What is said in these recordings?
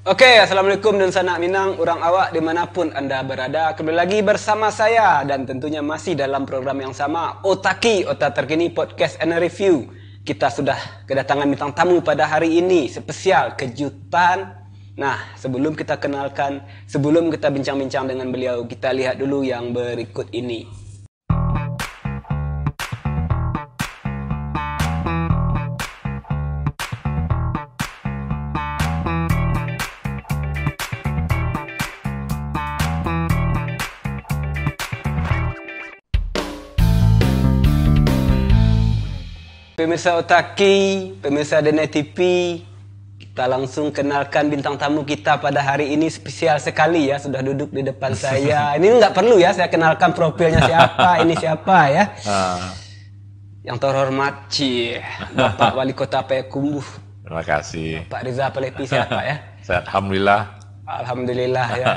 Oke, Assalamualaikum dan sanak minang orang awak dimanapun Anda berada. Kembali lagi bersama saya dan tentunya masih dalam program yang sama, Otaki, Otak Terkini Podcast and Review. Kita sudah kedatangan bintang tamu pada hari ini, spesial kejutan. Nah, sebelum kita kenalkan, sebelum kita bincang-bincang dengan beliau, kita lihat dulu yang berikut ini. Pemirsa Otaki, pemirsa Dene TV, kita langsung kenalkan bintang tamu kita pada hari ini, spesial sekali ya, sudah duduk di depan saya. Ini nggak perlu ya, saya kenalkan profilnya siapa, ini siapa ya. Yang terhormat, Bapak Wali Kota Payakumbuh. Terima kasih. Pak Riza Palepi siapa ya? Sehat, Alhamdulillah. Alhamdulillah ya.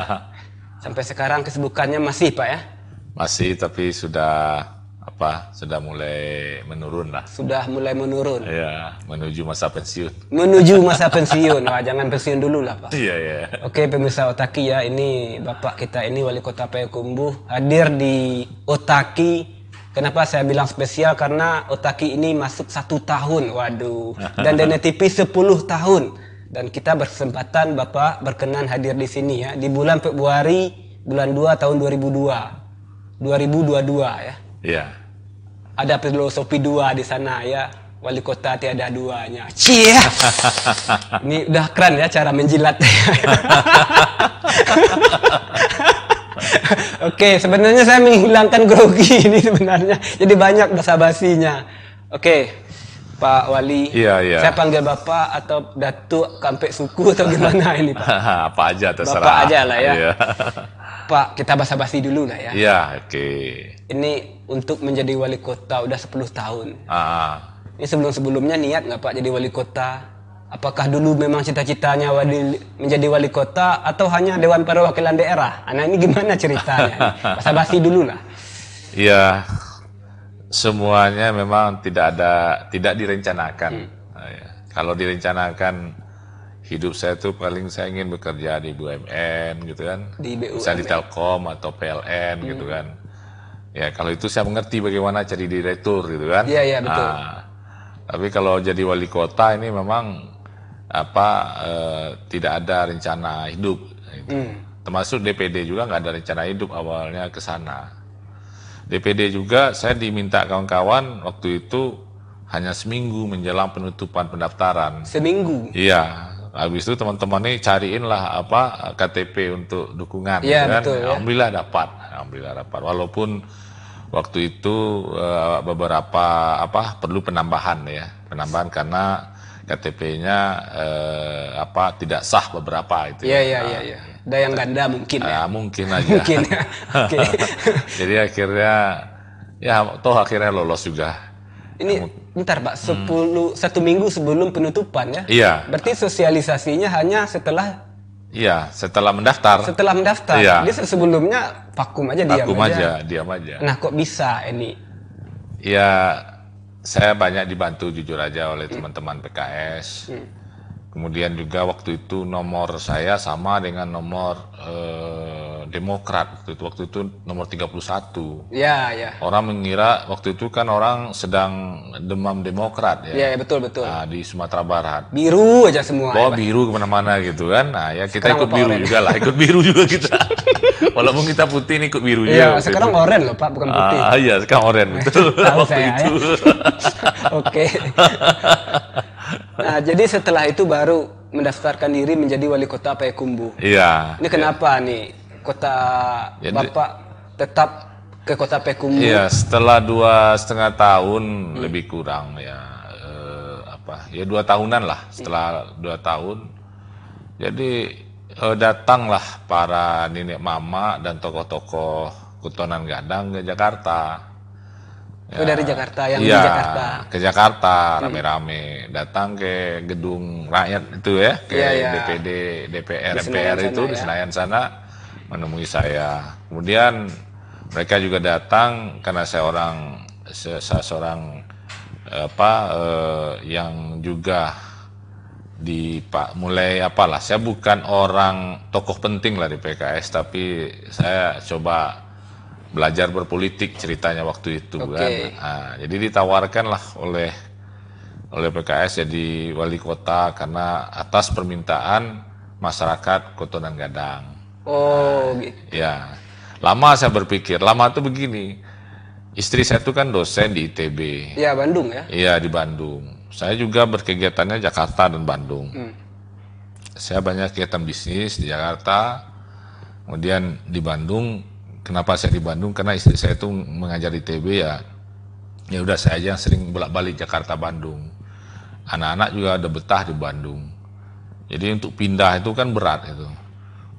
Sampai sekarang kesibukannya masih Pak ya? Masih, tapi sudah mulai menurun lah. Sudah mulai menurun. Ya, menuju masa pensiun. Menuju masa pensiun. Wah, jangan pensiun dulu lah Pak. Iya, iya. Oke, pemirsa Otaki ya, ini Bapak kita ini Wali Kota Payakumbuh hadir di Otaki. Kenapa saya bilang spesial? Karena Otaki ini masuk 1 tahun, waduh. Dan Dene TV 10 tahun. Dan kita bersempatan Bapak berkenan hadir di sini ya, di bulan Februari, bulan 2 tahun 2022 ya. Iya. Ada filosofi 2 di sana ya. Wali kota tiada duanya. Cie. Ini udah keren ya cara menjilat. Oke, sebenarnya saya menghilangkan grogi ini sebenarnya. Jadi banyak basa-basinya. Oke, Pak Wali. Iya, iya. Saya panggil Bapak atau Datuk Kampek Suku atau gimana ini Pak? Apa aja terserah. Bapak aja lah ya. Iya. Pak, kita basa-basi dulu lah ya. Iya, oke. Ini untuk menjadi wali kota udah 10 tahun. Ini sebelum-sebelumnya niat nggak Pak jadi wali kota? Apakah dulu memang cita-citanya menjadi wali kota atau hanya Dewan Perwakilan Daerah? Nah ini gimana ceritanya? Basa-basi dulu lah. Iya, semuanya memang tidak direncanakan. Nah, ya. Kalau direncanakan, hidup saya tuh paling saya ingin bekerja di BUMN gitu kan. Di BUMN. Bisa di Telkom atau PLN gitu kan. Ya kalau itu saya mengerti bagaimana jadi direktur gitu kan. Iya, iya betul. Tapi kalau jadi wali kota ini memang tidak ada rencana hidup. Gitu. Termasuk DPD juga nggak ada rencana hidup awalnya ke sana. DPD juga saya diminta kawan-kawan waktu itu hanya seminggu menjelang penutupan pendaftaran. Seminggu? Iya. Habis itu teman-teman ini cariin lah KTP untuk dukungan. Iya, gitu kan. betul, ya. Alhamdulillah dapat. Walaupun waktu itu beberapa perlu penambahan karena KTP-nya tidak sah beberapa itu. Iya. Ada yang ganda mungkin ya. Mungkin aja. Mungkin ya. Oke. Jadi akhirnya lolos juga. Ini bentar Pak, 1 minggu sebelum penutupan ya? Iya. Berarti sosialisasinya hanya setelah mendaftar. Setelah mendaftar. Iya. Dia sebelumnya vakum aja, diam aja. Nah, kok bisa ini? Ya, saya banyak dibantu jujur aja oleh teman-teman PKS. Kemudian juga waktu itu nomor saya sama dengan nomor Demokrat. Waktu itu nomor 31. Ya. Orang mengira waktu itu kan orang sedang demam Demokrat ya. Iya, betul. Nah, di Sumatera Barat. Biru aja semua. Biru kemana-mana gitu kan. Nah ya kita Sekarang ikut biru juga lah. Ikut biru juga kita. Walaupun kita putih ini ikut biru juga. Iya, sekarang oranye loh Pak, bukan putih. Iya, sekarang oranye. Betul. Tahu Waktu saya itu. ya. Oke. Nah, jadi setelah itu baru mendaftarkan diri menjadi wali kota Payakumbuh. Iya. Ini kenapa nih Bapak tetap ke kota Payakumbuh? Iya, setelah 2,5 tahun lebih kurang ya 2 tahunan lah. Setelah 2 tahun, jadi datanglah para nenek mama dan tokoh-tokoh Kutonan Gadang ke Jakarta. Dari Jakarta, yang di Iya, Jakarta. ke Jakarta rame-rame, datang ke gedung rakyat itu ya, ke DPD, DPR, MPR itu di Senayan sana menemui saya. Kemudian mereka juga datang karena saya seorang yang juga mulai apalah, saya bukan orang tokoh penting lah di PKS, tapi saya coba belajar berpolitik ceritanya waktu itu kan. Nah, jadi ditawarkan lah oleh PKS jadi wali kota karena atas permintaan masyarakat Kotonan Gadang. Gitu. Ya, lama saya berpikir, lama tuh begini, istri saya tuh kan dosen di ITB. Ya, Bandung ya? Iya, di Bandung. Saya juga berkegiatannya Jakarta dan Bandung. Saya banyak kegiatan bisnis di Jakarta, kemudian di Bandung. Kenapa saya di Bandung? Karena istri saya itu mengajar di ITB ya. Ya udah saya aja yang sering bolak-balik Jakarta Bandung. Anak-anak juga ada betah di Bandung. Jadi untuk pindah itu kan berat itu.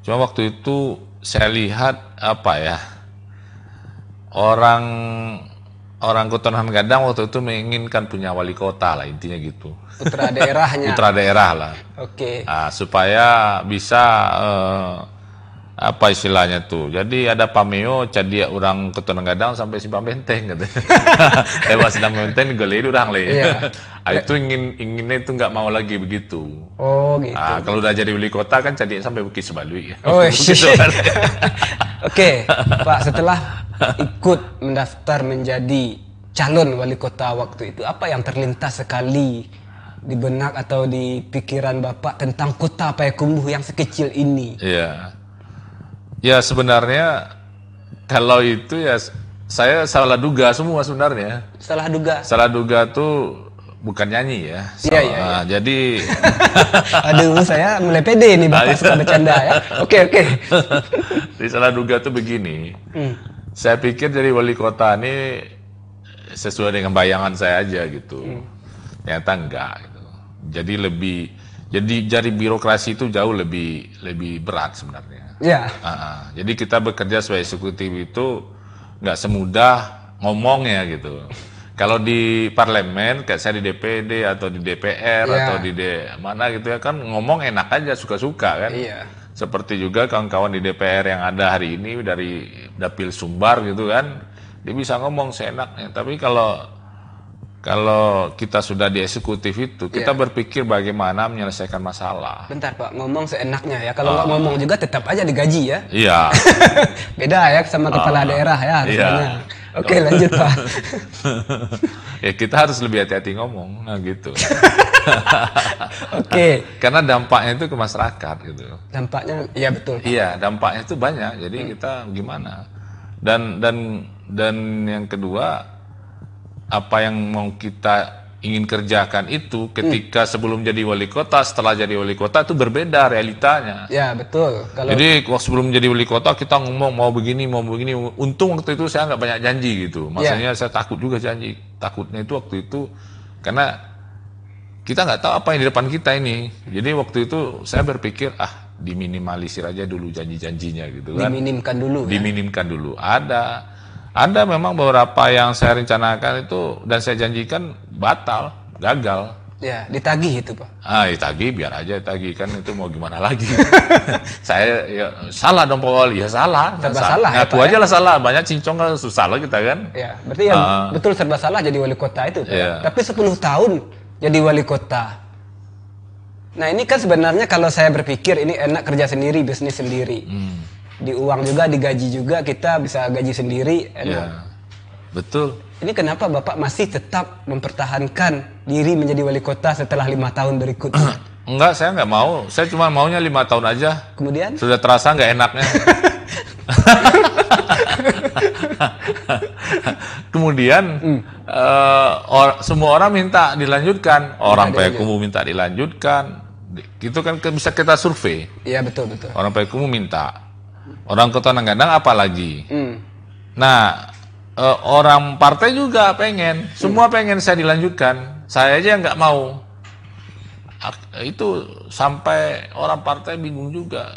Cuma waktu itu saya lihat apa ya, orang Kotonan Gadang waktu itu menginginkan punya wali kota lah, intinya gitu. Putra daerahnya. Putra daerah lah. Nah, supaya bisa apa istilahnya tuh. Jadi ada pameo jadi orang Kotonan Gadang sampai Simpang Benteng gitu. Lewat Simpang Benteng gele orang lah. Itu inginnya itu nggak mau lagi begitu. Gitu. Nah, kalau udah jadi wali kota kan jadi sampai Bukit Sebalui. Gitu. Pak, setelah ikut mendaftar menjadi calon wali kota waktu itu, apa yang terlintas sekali di benak atau di pikiran Bapak tentang kota Payakumbuh yang sekecil ini? Ya sebenarnya kalau itu ya saya salah duga semua sebenarnya. Salah duga tuh bukan nyanyi ya. Iya. Jadi aduh, saya mulai pede nih Bapak suka bercanda ya. Oke. Jadi salah duga tuh begini. Saya pikir jadi wali kota ini sesuai dengan bayangan saya aja gitu. Ternyata enggak gitu. Jadi birokrasi itu jauh lebih berat sebenarnya. Iya. Jadi kita bekerja sebagai eksekutif itu nggak semudah ngomongnya gitu. Kalau di parlemen, kayak saya di DPD atau di DPR atau di mana gitu ya kan ngomong enak aja, suka-suka kan. Iya. Seperti juga kawan-kawan di DPR yang ada hari ini dari Dapil Sumbar gitu kan, dia bisa ngomong seenaknya. Tapi kalau kita sudah di eksekutif itu, kita berpikir bagaimana menyelesaikan masalah. Bentar Pak, ngomong seenaknya ya. Kalau nggak ngomong juga tetap aja digaji ya. Iya. Beda ya sama kepala daerah ya harusnya. Oke, lanjut Pak. Ya kita harus lebih hati-hati ngomong, nah gitu. Karena dampaknya itu ke masyarakat gitu. Dampaknya, iya betul. Iya, dampaknya itu banyak. Jadi kita gimana? Dan yang kedua, apa yang mau kita ingin kerjakan itu ketika sebelum jadi wali kota, setelah jadi wali kota itu berbeda realitanya. Ya betul. Jadi waktu sebelum jadi wali kota kita ngomong mau begini. Untung waktu itu saya nggak banyak janji gitu. Maksudnya saya takut juga janji. Takutnya itu waktu itu karena kita nggak tahu apa yang di depan kita ini. Jadi waktu itu saya berpikir diminimalisir aja dulu janji-janjinya gitu kan. Diminimkan dulu. Ada memang beberapa yang saya rencanakan itu dan saya janjikan batal, gagal. Ya, ditagih itu Pak. Ditagih biar aja ditagih kan itu mau gimana lagi. Saya salah dong Pak Wali, ya salah. Salah. Ngaku aja lah salah, banyak cincong kan susah lah kita kan. Ya, berarti betul serba salah jadi wali kota itu Pak. Ya. Tapi 10 tahun jadi wali kota. Nah ini kan sebenarnya kalau saya berpikir ini enak kerja sendiri, bisnis sendiri. Di uang juga, digaji juga, kita bisa gaji sendiri, enak. Ya, betul. Ini kenapa Bapak masih tetap mempertahankan diri menjadi wali kota setelah 5 tahun berikutnya? Enggak, saya nggak mau. Saya cuma maunya 5 tahun aja. Kemudian? Sudah terasa nggak enaknya. Kemudian semua orang minta dilanjutkan. Orang Payakumbuh minta dilanjutkan. Itu kan bisa kita survei. Iya betul. Orang Payakumbuh minta. Orang Kotonan Gadang apalagi. Nah, orang partai juga pengen. Semua pengen saya dilanjutkan. Saya aja nggak mau. Itu sampai orang partai bingung juga.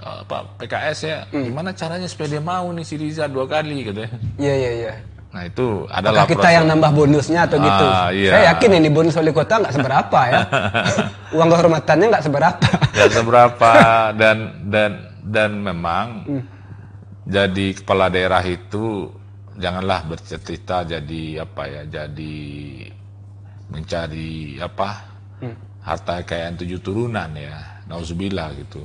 PKS ya. Gimana caranya supaya dia mau nih si Riza 2 kali gitu ya. Iya. Nah itu adalah kita yang nambah bonusnya atau gitu. Iya. Saya yakin ini bonus wali kota nggak seberapa ya. Uang kehormatannya nggak seberapa. Nggak seberapa dan memang jadi kepala daerah itu janganlah bercita-cita jadi jadi mencari harta kekayaan 7 turunan ya, nauzubillah gitu.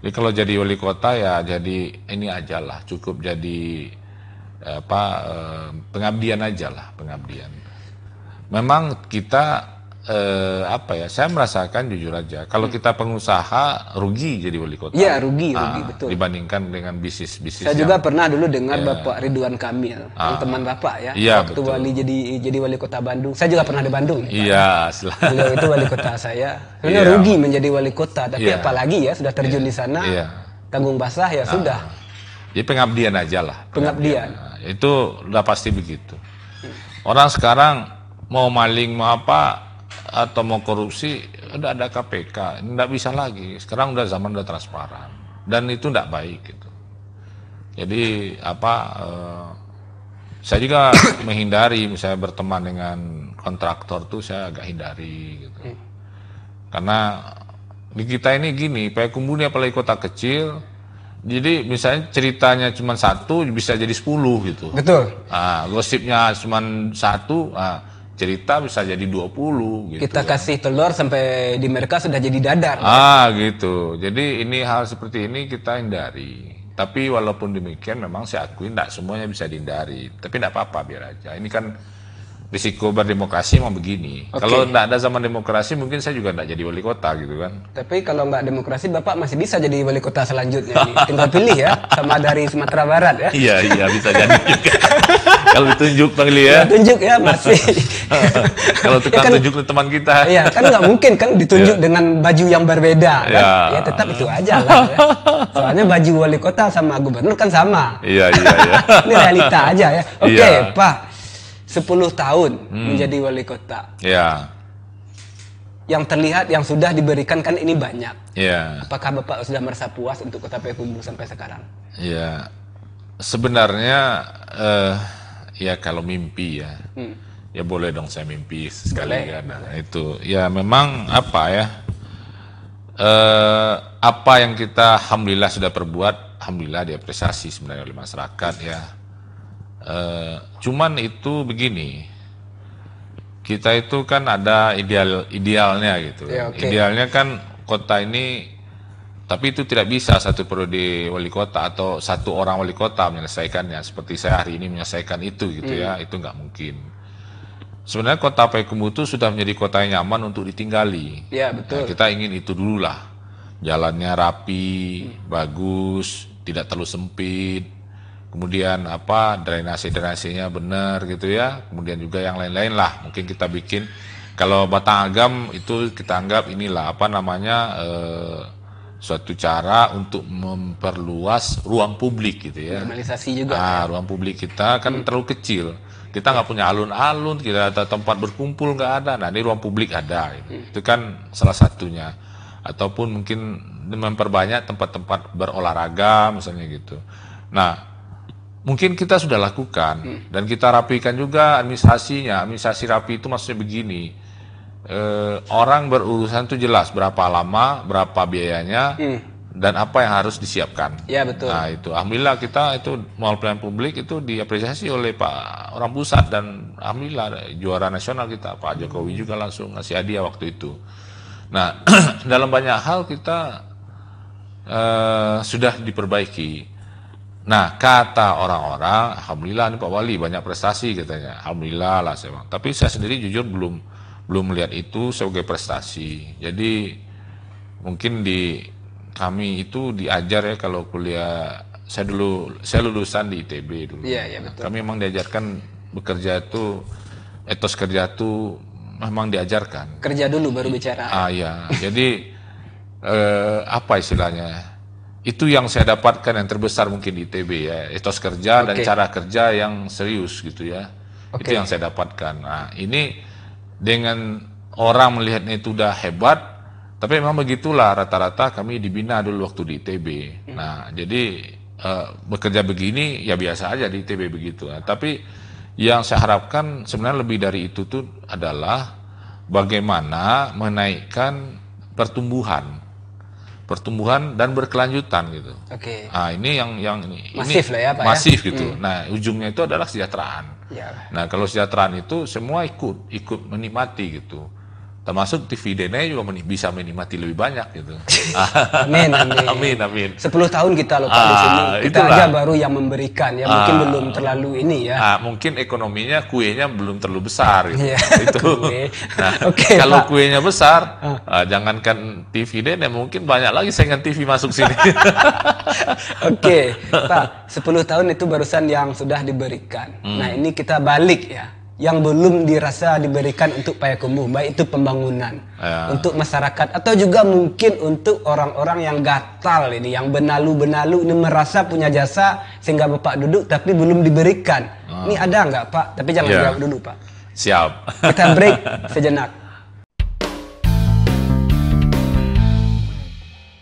Jadi kalau jadi wali kota ya jadi ini aja lah, cukup jadi pengabdian aja lah, pengabdian. Memang kita saya merasakan jujur aja, kalau kita pengusaha rugi jadi wali kota. Iya, rugi betul. Dibandingkan dengan bisnis-bisnis. Saya juga pernah dulu dengar Bapak Ridwan Kamil, yang teman Bapak ya, waktu betul. jadi wali kota Bandung. Saya juga pernah di Bandung. Iya, beliau itu wali kota saya. Sebenarnya rugi menjadi wali kota, tapi apalagi ya sudah terjun di sana, tanggung basah ya sudah. Jadi pengabdian aja lah. Pengabdian. Itu udah pasti begitu. Orang sekarang mau maling mau apa atau mau korupsi udah ada KPK, nggak bisa lagi. Sekarang udah zaman udah transparan dan itu nggak baik gitu. Jadi saya juga menghindari misalnya berteman dengan kontraktor tuh saya agak hindari gitu. Karena di kita ini gini, Payakumbuh ini apalagi kota kecil. Jadi misalnya ceritanya cuma 1 bisa jadi 10 gitu. Betul. Gosipnya cuma 1, cerita bisa jadi 20 gitu. Kita kasih telur sampai di mereka sudah jadi dadar. Gitu. Jadi ini hal seperti ini kita hindari. Tapi walaupun demikian memang saya akui tidak semuanya bisa dihindari. Tapi tidak apa-apa, biar aja. Ini kan risiko berdemokrasi memang begini. Kalau tidak ada zaman demokrasi mungkin saya juga tidak jadi wali kota gitu kan. Tapi kalau nggak demokrasi Bapak masih bisa jadi wali kota selanjutnya. Tinggal pilih ya, sama dari Sumatera Barat ya. Iya bisa jadi juga. Kalau ditunjuk panggil ya. Tunjuk ya masih. Kalau tukang tunjuk teman kita. Iya kan nggak mungkin kan ditunjuk dengan baju yang berbeda kan. Ya tetap itu aja lah. Ya. Soalnya baju wali kota sama gubernur kan sama. Iya. Ini realita aja ya. Oke, Pak. 10 tahun menjadi wali kota. Iya. Yang terlihat yang sudah diberikan kan ini banyak. Iya. Apakah Bapak sudah merasa puas untuk Kota Payakumbuh sampai sekarang? Iya. Sebenarnya ya kalau mimpi ya. Ya boleh dong saya mimpi sekali kan. Nah, itu ya memang apa yang kita alhamdulillah sudah perbuat, alhamdulillah diapresiasi sebenarnya oleh masyarakat ya. Cuman itu begini, kita itu kan ada idealnya gitu. Ya, Idealnya kan kota ini, tapi itu tidak bisa satu periode wali kota atau satu orang wali kota menyelesaikannya. Seperti saya hari ini menyelesaikan itu gitu ya, itu nggak mungkin. Sebenarnya kota Payakumbuh itu sudah menjadi kota yang nyaman untuk ditinggali. Ya betul. Nah, kita ingin itu dulu lah, jalannya rapi, bagus, tidak terlalu sempit. Kemudian drainase-drainasenya benar gitu ya. Kemudian juga yang lain-lain lah. Mungkin kita bikin, kalau Batang Agam itu kita anggap inilah suatu cara untuk memperluas ruang publik gitu ya. Normalisasi juga. Ruang publik kita kan terlalu kecil. Kita nggak punya alun-alun, kita ada tempat berkumpul nggak ada. Nah ini ruang publik ada. Itu kan salah satunya. Ataupun mungkin memperbanyak tempat-tempat berolahraga misalnya gitu. Nah mungkin kita sudah lakukan dan kita rapikan juga administrasinya. Administrasi rapi itu maksudnya begini, orang berurusan itu jelas berapa lama, berapa biayanya, dan apa yang harus disiapkan. Ya betul. Nah itu, alhamdulillah kita itu mall pelayanan publik itu diapresiasi oleh Pak orang pusat dan alhamdulillah juara nasional kita, Pak Jokowi juga langsung ngasih hadiah waktu itu. Nah dalam banyak hal kita sudah diperbaiki. Nah, kata orang-orang, alhamdulillah nih Pak Wali banyak prestasi katanya. Alhamdulillah lah saya. Tapi saya sendiri jujur belum melihat itu sebagai prestasi. Jadi mungkin di kami itu diajar ya kalau kuliah. Saya lulusan di ITB dulu. Iya, betul. Kami memang diajarkan bekerja itu, etos kerja itu memang diajarkan. Kerja dulu baru bicara. Iya. Jadi apa istilahnya? Itu yang saya dapatkan yang terbesar mungkin di ITB ya, etos kerja dan cara kerja yang serius gitu ya. Itu yang saya dapatkan. Nah ini dengan orang melihatnya itu udah hebat, tapi memang begitulah rata-rata kami dibina dulu waktu di ITB. Nah jadi bekerja begini ya biasa aja di ITB begitu. Nah, tapi yang saya harapkan sebenarnya lebih dari itu tuh adalah bagaimana menaikkan pertumbuhan dan berkelanjutan gitu. Nah ini yang masif ini lah ya Pak masif ya? gitu. Nah ujungnya itu adalah kesejahteraan. Ya. Nah kalau kesejahteraan itu semua ikut menikmati gitu. termasuk dividennya juga bisa menikmati lebih banyak gitu. Amin, amin. Amin, amin. 10 tahun kita loh Pak di sini. Kita Itulah. aja baru yang memberikan ya, mungkin belum terlalu ini ya. Mungkin ekonominya kuenya belum terlalu besar gitu. Iya, Itu. kue. Nah, Oke, kalau Pak. kuenya besar, jangankan dividen ya mungkin banyak lagi saingan TV masuk sini. Oke, Pak, 10 tahun itu barusan yang sudah diberikan. Nah, ini kita balik ya. Yang belum dirasa diberikan untuk Payakumbuh, baik itu pembangunan, untuk masyarakat, atau juga mungkin untuk orang-orang yang gatal ini, yang benalu-benalu ini merasa punya jasa sehingga Bapak duduk tapi belum diberikan. Ini ada nggak Pak? Tapi jangan jawab dulu Pak. Siap. Kita break sejenak.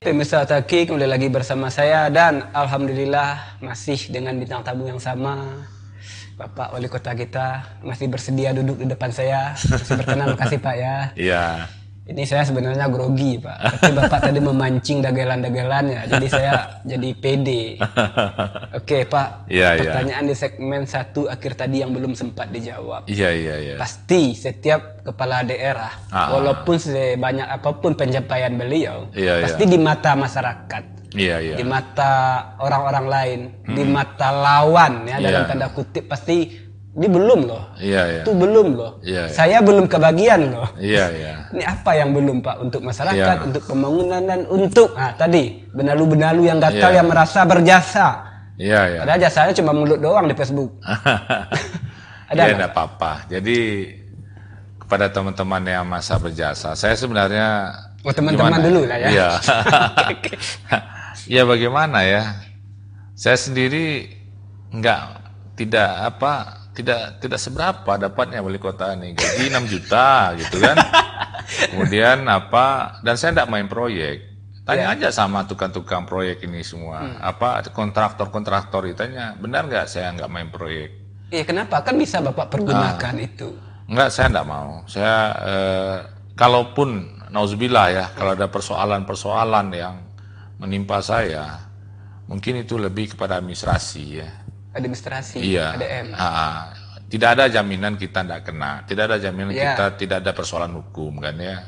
Pemirsa Otaki, kembali lagi bersama saya dan alhamdulillah masih dengan bintang tamu yang sama. Bapak Wali Kota kita masih bersedia duduk di depan saya. Masih berkenan, makasih Pak ya. Iya. Ini saya sebenarnya grogi Pak. Tapi Bapak tadi memancing dagelan-dagelannya, jadi saya jadi pede. Oke Pak, pertanyaan di segmen 1 akhir tadi yang belum sempat dijawab. Iya. Pasti setiap kepala daerah, walaupun sebanyak apapun pencapaian beliau, pasti di mata masyarakat. Di mata orang-orang lain, di mata lawan ya dalam tanda kutip pasti ini belum loh. Itu belum loh. Saya belum kebagian loh. Ini apa yang belum Pak untuk masyarakat, untuk pembangunan dan untuk tadi benalu-benalu yang gatal yang merasa berjasa. Padahal jasanya cuma mulut doang di Facebook. Ada enggak apa-apa. Jadi kepada teman-teman yang masa berjasa, saya sebenarnya teman-teman dulu lah ya. Iya. Ya bagaimana ya? Saya sendiri tidak seberapa dapatnya wali kota ini. Gaji 6 juta gitu kan. Kemudian dan saya tidak main proyek. Tanya aja sama tukang-tukang proyek ini semua. Kontraktor ditanya, benar nggak saya nggak main proyek? Iya, kenapa? Kan bisa Bapak pergunakan itu. Enggak, saya enggak mau. Saya kalaupun nauzubillah ya, kalau ada persoalan-persoalan yang menimpa saya, mungkin itu lebih kepada administrasi ya. Administrasi, iya. ADM. Tidak ada jaminan kita tidak kena, tidak ada jaminan kita tidak ada persoalan hukum kan ya.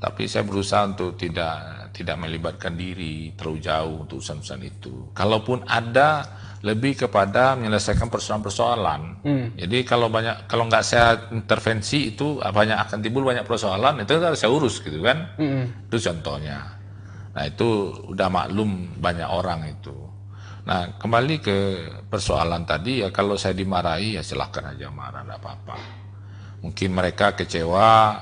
Tapi saya berusaha untuk tidak melibatkan diri terlalu jauh untuk urusan-urusan itu. Kalaupun ada, lebih kepada menyelesaikan persoalan-persoalan. Jadi kalau nggak saya intervensi itu akan timbul banyak persoalan, itu harus saya urus gitu kan. Itu contohnya. Nah itu udah maklum banyak orang itu. Nah kembali ke persoalan tadi ya, kalau saya dimarahi ya silahkan aja marah, enggak apa-apa. Mungkin mereka kecewa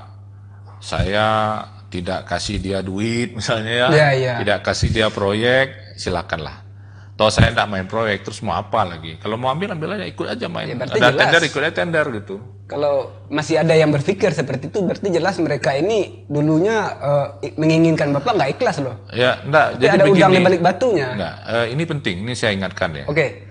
saya tidak kasih dia duit misalnya ya. Tidak kasih dia proyek, silakanlah. Toh saya tidak main proyek, terus mau apa lagi? Kalau mau ambil aja, ikut aja main. Ada tender, ikut aja tender gitu. Kalau masih ada yang berpikir seperti itu, berarti jelas mereka ini dulunya menginginkan Bapak nggak ikhlas loh. Ya, enggak. Jadi ada udang di balik batunya. Enggak, ini penting, ini saya ingatkan ya. Oke.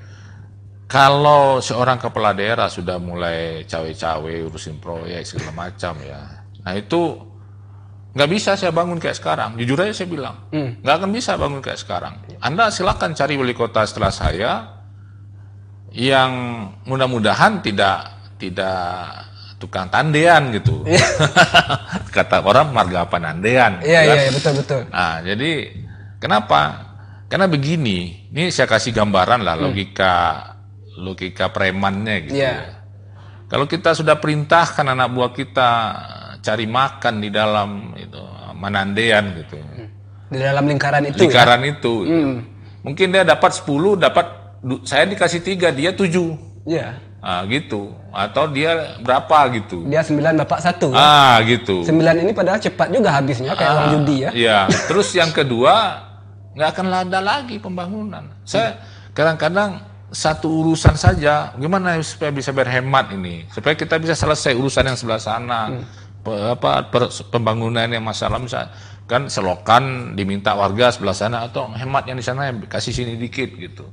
Kalau seorang kepala daerah sudah mulai cawe-cawe urusin proyek segala macam ya, nah itu nggak bisa saya bangun kayak sekarang. Jujur aja saya bilang, nggak akan bisa bangun kayak sekarang. Anda silakan cari wali kota setelah saya yang mudah-mudahan tidak tukang tandean gitu. Kata orang marga panandean. Iya, betul. Nah, jadi kenapa? Karena begini, ini saya kasih gambaran lah logika premannya gitu ya. Kalau kita sudah perintahkan anak buah kita cari makan di dalam itu manandean gitu. Di dalam lingkaran itu. Itu. Mungkin dia dapat 10, saya dikasih 3, dia 7. Iya. Gitu. Atau dia berapa gitu. Dia 9, Bapak 1. Gitu. 9 ini padahal cepat juga habisnya kayak uang judi ya. Iya. Terus yang kedua, nggak akan ada lagi pembangunan. Saya kadang-kadang satu urusan saja, gimana supaya bisa berhemat ini, supaya kita bisa selesai urusan yang sebelah sana. Pembangunan yang masalah misalnya kan selokan diminta warga sebelah sana, atau hemat yang di sana kasih sini dikit gitu,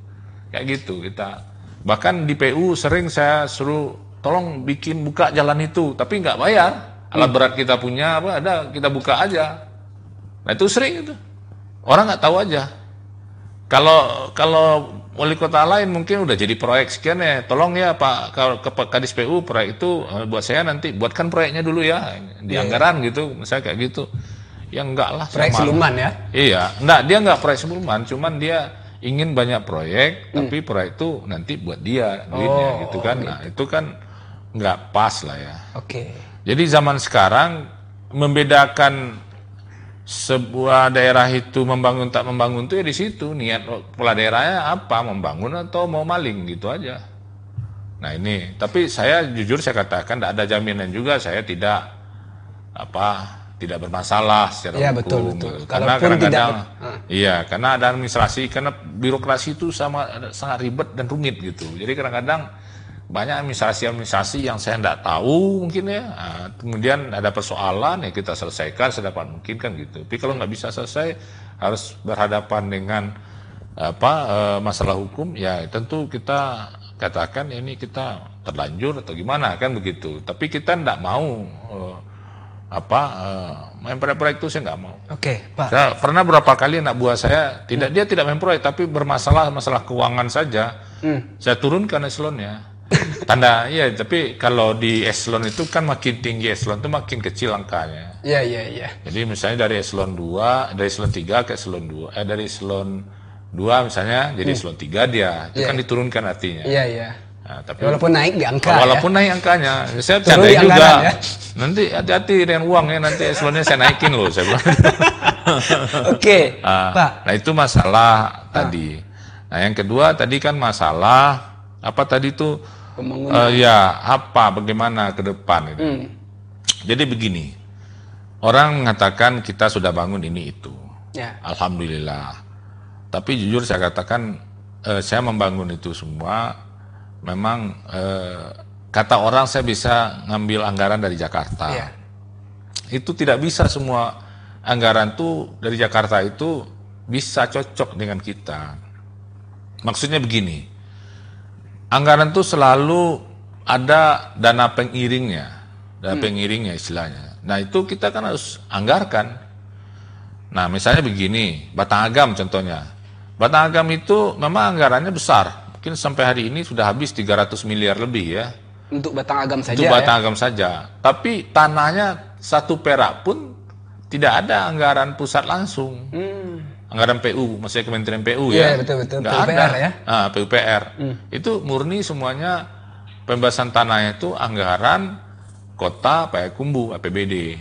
kayak gitu. Kita bahkan di PU sering saya suruh tolong buka jalan itu, tapi nggak bayar, alat berat kita punya ada, kita buka aja. Nah itu sering itu orang nggak tahu aja. Kalau wali kota lain mungkin udah jadi proyek sekian ya, tolong ya Pak Kadis PU proyek itu buat saya nanti, buatkan proyeknya dulu ya di anggaran gitu, misalnya kayak gitu. Ya enggak lah. Proyek siluman ya? Iya, enggak, dia enggak proyek siluman, cuman dia ingin banyak proyek, tapi proyek itu nanti buat dia duitnya gitu kan. Nah itu kan enggak pas lah ya. Oke. Jadi zaman sekarang membedakan sebuah daerah itu membangun tak membangun itu ya di situ niat kepala daerahnya apa, membangun atau mau maling gitu aja. Nah ini, tapi saya jujur saya katakan tidak ada jaminan juga saya tidak bermasalah secara hukum. Betul. Gitu. Karena kadang-kadang karena ada administrasi, karena birokrasi itu sangat ribet dan rumit gitu. Jadi kadang-kadang banyak administrasi yang saya tidak tahu mungkin ya. Nah, kemudian ada persoalan ya kita selesaikan sedapat mungkin kan gitu. Tapi kalau nggak bisa selesai harus berhadapan dengan masalah hukum ya tentu kita katakan ini kita terlanjur atau gimana kan begitu. Tapi kita tidak mau main proyek itu saya nggak mau. Oke, Pak. Saya pernah berapa kali anak buah saya dia tidak main proyek tapi masalah keuangan saja. Saya turunkan eselonnya. Tapi kalau di eselon itu kan makin tinggi eselon itu makin kecil angkanya. Iya. Jadi misalnya dari eselon 2, dari eselon 3 ke eselon 2, dari eselon 2 misalnya jadi eselon 3 dia. Itu kan diturunkan artinya. Iya. Nah, tapi walaupun naik di angka. Walaupun naik angkanya, saya bercanda juga. Ya? Nanti hati-hati dengan uangnya, nanti eselonnya saya naikin loh, saya bilang. Oke, Pak. Nah itu masalah tadi. Nah yang kedua tadi kan masalah apa tadi itu? Bagaimana ke depan itu. Jadi begini, orang mengatakan kita sudah bangun ini itu. Ya. Alhamdulillah. Tapi jujur saya katakan, saya membangun itu semua. Memang kata orang saya bisa ngambil anggaran dari Jakarta. Yeah. Itu tidak bisa semua anggaran tuh dari Jakarta itu bisa cocok dengan kita. Maksudnya begini, anggaran tuh selalu ada dana pengiringnya istilahnya. Nah itu kita kan harus anggarkan. Nah misalnya begini, Batang Agam contohnya. Batang Agam itu memang anggarannya besar. Mungkin sampai hari ini sudah habis 300 miliar lebih ya. Untuk Batang Agam saja. Untuk Batang Agam saja. Tapi tanahnya 1 perak pun tidak ada anggaran pusat langsung. Anggaran PU, maksudnya Kementerian PU ya. Iya betul. Nggak PUPR ada. ya. PUPR. Itu murni semuanya pembebasan tanahnya itu anggaran kota Payakumbuh, APBD.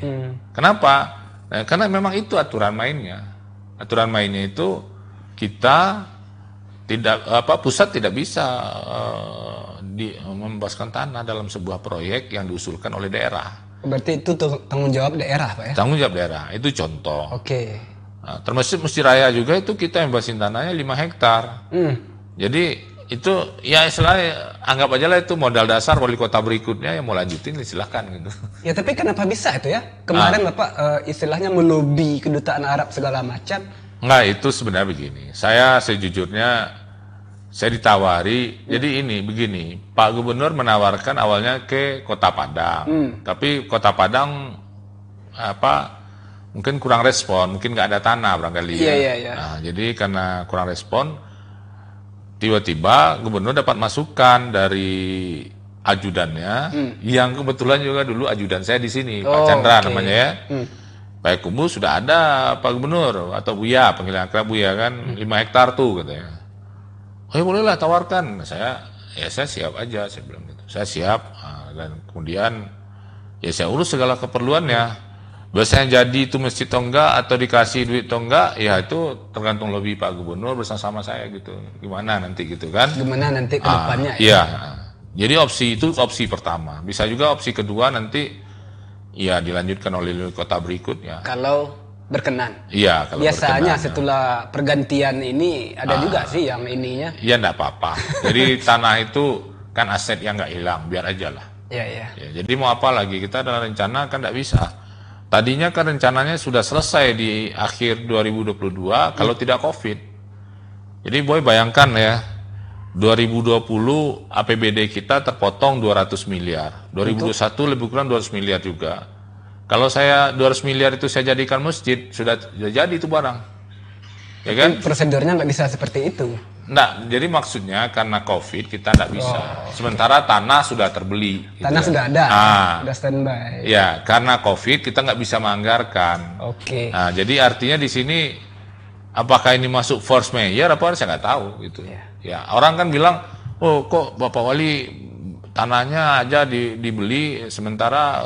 Kenapa? Nah, karena memang itu aturan mainnya. Aturan mainnya itu kita pusat tidak bisa membebaskan tanah dalam sebuah proyek yang diusulkan oleh daerah. Berarti itu tanggung jawab daerah, Pak ya? Tanggung jawab daerah, itu contoh. Oke. Nah, termasuk Mesti Raya juga itu kita bebasin tanahnya 5 hektar. Jadi itu ya istilahnya anggap aja lah itu modal dasar wali kota berikutnya yang mau lanjutin silahkan gitu. Ya tapi kenapa bisa itu ya? Kemarin Bapak istilahnya melobi kedutaan Arab segala macam. Enggak, itu sebenarnya begini. Saya sejujurnya saya ditawari. Jadi ini begini, Pak Gubernur menawarkan awalnya ke Kota Padang. Tapi Kota Padang mungkin kurang respon, mungkin nggak ada tanah barangkali ya. Iya. Nah, jadi karena kurang respon, tiba-tiba Gubernur dapat masukan dari ajudannya yang kebetulan juga dulu ajudan saya di sini, Pak Chandra namanya ya. Payakumbuh sudah ada Pak Gubernur atau Buya, panggilan akrab Buya kan 5 hektar tuh katanya. Oh ya bolehlah tawarkan. Saya siap aja, saya bilang gitu. Saya siap. Dan kemudian ya saya urus segala keperluannya. Biasanya jadi itu masjid atau enggak atau dikasih duit atau enggak, ya itu tergantung lebih Pak Gubernur bersama saya gitu. Gimana nanti gitu kan? Gimana nanti ke depannya ya? Jadi opsi itu opsi pertama. Bisa juga opsi kedua nanti ya dilanjutkan oleh kota berikutnya. Kalau berkenan. Iya, kalau biasanya berkenan, setelah pergantian ini ada juga sih yang ininya. Iya, enggak apa-apa. Jadi tanah itu kan aset yang nggak hilang, biar aja lah. Iya. Ya, jadi mau apa lagi? Kita dalam rencana kan nggak bisa. Tadinya kan rencananya sudah selesai di akhir 2022 kalau tidak COVID. Jadi Boy bayangkan ya, 2020 APBD kita terpotong 200 miliar. 2021 lebih kurang 200 miliar juga. Kalau saya 200 miliar itu saya jadikan masjid, sudah jadi itu barang. Ya kan? Prosedurnya nggak bisa seperti itu. Enggak, jadi maksudnya karena COVID kita enggak bisa. Sementara tanah sudah terbeli. Gitu Tanah ya. sudah ada, sudah standby. Ya, karena COVID kita nggak bisa menganggarkan. Oke. Nah, jadi artinya di sini apakah ini masuk force majeure apa saya nggak tahu gitu. Ya, orang kan bilang, oh kok Bapak Wali tanahnya aja dibeli sementara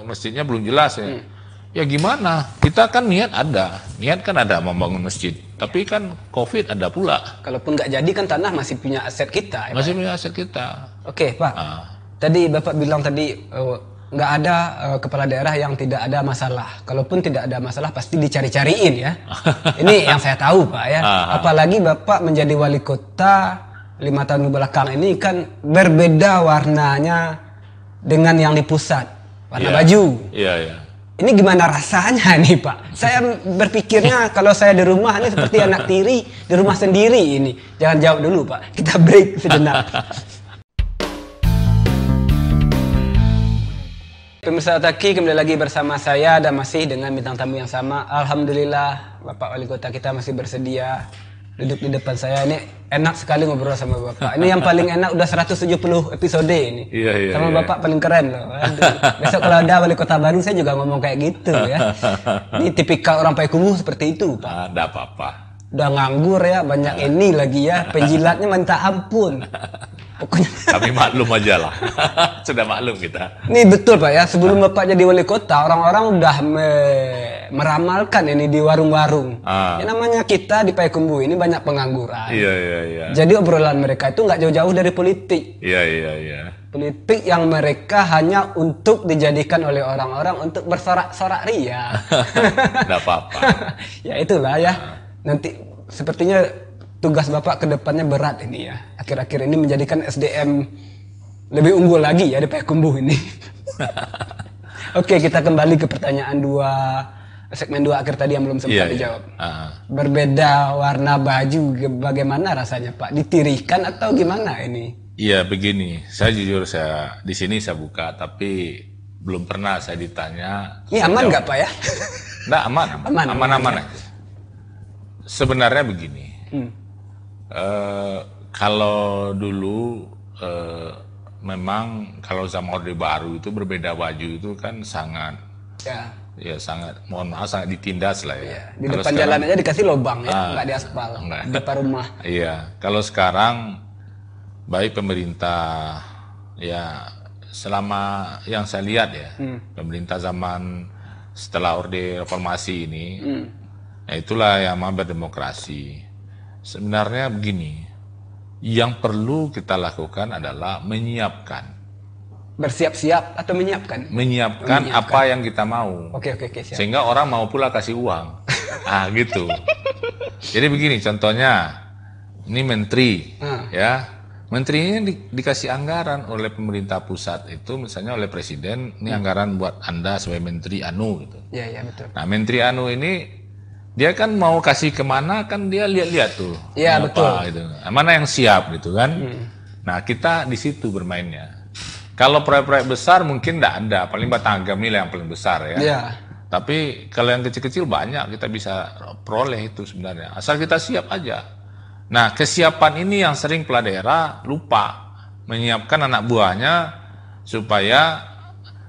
masjidnya belum jelas ya. Ya gimana? Kita kan niat kan ada membangun masjid. Tapi kan COVID ada pula. Kalaupun nggak jadi kan tanah masih punya aset kita. Ya, masih punya aset kita. Oke, Pak. Tadi Bapak bilang tadi nggak ada kepala daerah yang tidak ada masalah. Kalaupun tidak ada masalah pasti dicari-cariin ya. Ini yang saya tahu Pak ya. Apalagi Bapak menjadi wali kota 5 tahun belakang ini kan berbeda warnanya dengan yang di pusat. Warna baju. Iya, iya. Ini gimana rasanya nih Pak? Saya berpikirnya kalau saya di rumah ini seperti anak tiri di rumah sendiri ini. Jangan jawab dulu Pak. Kita break sejenak. Pemirsa Otaki, kembali lagi bersama saya dan masih dengan bintang tamu yang sama. Alhamdulillah Bapak Wali Kota kita masih bersedia duduk di depan saya. Ini enak sekali ngobrol sama Bapak. Ini yang paling enak udah 170 episode ini. Iya, sama Bapak paling keren loh. Aduh. Besok kalau ada Wali Kota baru saya juga ngomong kayak gitu ya. Ini tipikal orang Payakumbuh seperti itu Pak. Enggak apa-apa. Udah nganggur ya, banyak ini lagi ya. Penjilatnya minta ampun. Pokoknya Kami maklum aja lah. Sudah maklum kita. ini betul Pak ya, sebelum Bapak jadi wali kota, orang-orang udah meramalkan ini di warung-warung. Ya namanya kita di Payakumbuh ini banyak pengangguran. Iya, iya, iya. Jadi obrolan mereka itu nggak jauh-jauh dari politik. Iya, iya, iya. Politik yang mereka hanya untuk dijadikan oleh orang-orang untuk bersorak-sorak ria. Nggak apa-apa. Ya itulah ya. Nanti sepertinya tugas Bapak ke depannya berat ini ya. Akhir-akhir ini menjadikan SDM lebih unggul lagi ya di Payakumbuh ini. Oke, kita kembali ke pertanyaan segmen 2 akhir tadi yang belum sempat dijawab. Berbeda warna baju, bagaimana rasanya Pak? Ditirihkan atau gimana ini? Iya, begini. Saya jujur di sini saya buka, tapi belum pernah saya ditanya. Ini aman nggak Pak ya? Nggak, aman. Sebenarnya begini. Kalau dulu memang kalau zaman Orde Baru itu berbeda baju itu kan sangat sangat, mohon maaf, sangat ditindas lah ya. Di depan jalan aja dikasih lubang ya, nggak di aspal, di depan rumah. Iya, kalau sekarang baik pemerintah ya selama yang saya lihat ya, pemerintah zaman setelah Orde Reformasi ini, ya itulah yang mau berdemokrasi. Sebenarnya begini, yang perlu kita lakukan adalah menyiapkan. Bersiap-siap atau menyiapkan? Menyiapkan apa yang kita mau. Oke, siap. Sehingga orang mau pula kasih uang. Gitu. Jadi begini contohnya, ini menteri, ya. Menterinya dikasih anggaran oleh pemerintah pusat itu, misalnya oleh presiden, ini anggaran buat Anda sebagai menteri anu gitu. Iya, betul. Nah, menteri anu ini dia kan mau kasih kemana kan dia lihat-lihat tuh. Iya, betul. Gitu. Mana yang siap gitu kan. Nah, kita di situ bermainnya. Kalau proyek-proyek besar mungkin enggak ada, paling Batanggam ini yang paling besar ya. Iya. Tapi kalau yang kecil-kecil banyak kita bisa peroleh itu sebenarnya. Asal kita siap aja. Nah, kesiapan ini yang sering kepala daerah lupa menyiapkan anak buahnya supaya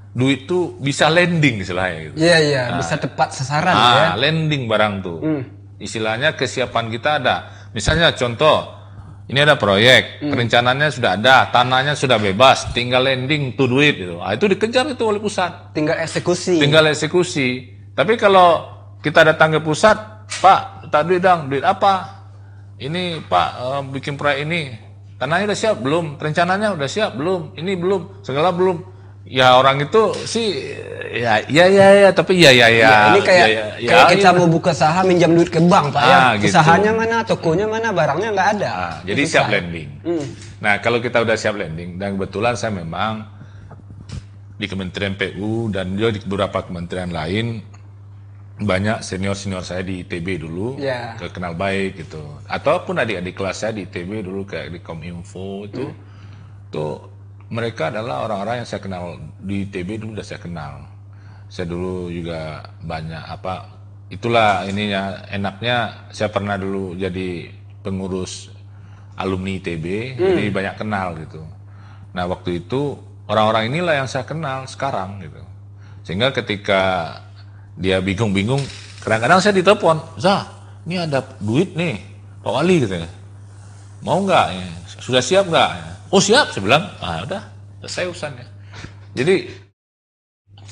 duit itu bisa landing istilahnya gitu. Iya, bisa tepat sasaran ya. Landing barang tuh. Istilahnya kesiapan kita ada. Misalnya contoh, ini ada proyek, perencanaannya sudah ada, tanahnya sudah bebas, tinggal landing tuh duit gitu. Itu dikejar itu oleh pusat. Tinggal eksekusi. Tapi kalau kita datang ke pusat, Pak, tak duit dong, duit apa? Ini Pak bikin proyek ini, tanahnya udah siap belum? Perencanaannya udah siap belum? Ini belum, segala belum. Ya orang itu sih ya tapi ya. Ini kayak kita mau buka saham minjam duit ke bank Pak ya. Gitu. Usahanya mana, tokonya mana, barangnya nggak ada. Jadi siap landing. Nah kalau kita udah siap landing, dan kebetulan saya memang di Kementerian PU dan juga di beberapa kementerian lain banyak senior saya di ITB dulu, kenal baik gitu. Ataupun adik-adik kelas saya di ITB dulu kayak di Kominfo itu, tuh mereka adalah orang-orang yang saya kenal di ITB dulu udah saya kenal. Saya dulu juga banyak itulah ininya enaknya saya pernah dulu jadi pengurus alumni ITB, jadi banyak kenal gitu. Nah waktu itu orang-orang inilah yang saya kenal sekarang gitu. Sehingga ketika dia bingung-bingung, kadang-kadang saya ditelepon, Zah, ini ada duit nih, Pak Wali gitu ya. Mau nggak? Ya, sudah siap nggak? Oh siap, saya bilang. Ah udah, selesai urusannya. Jadi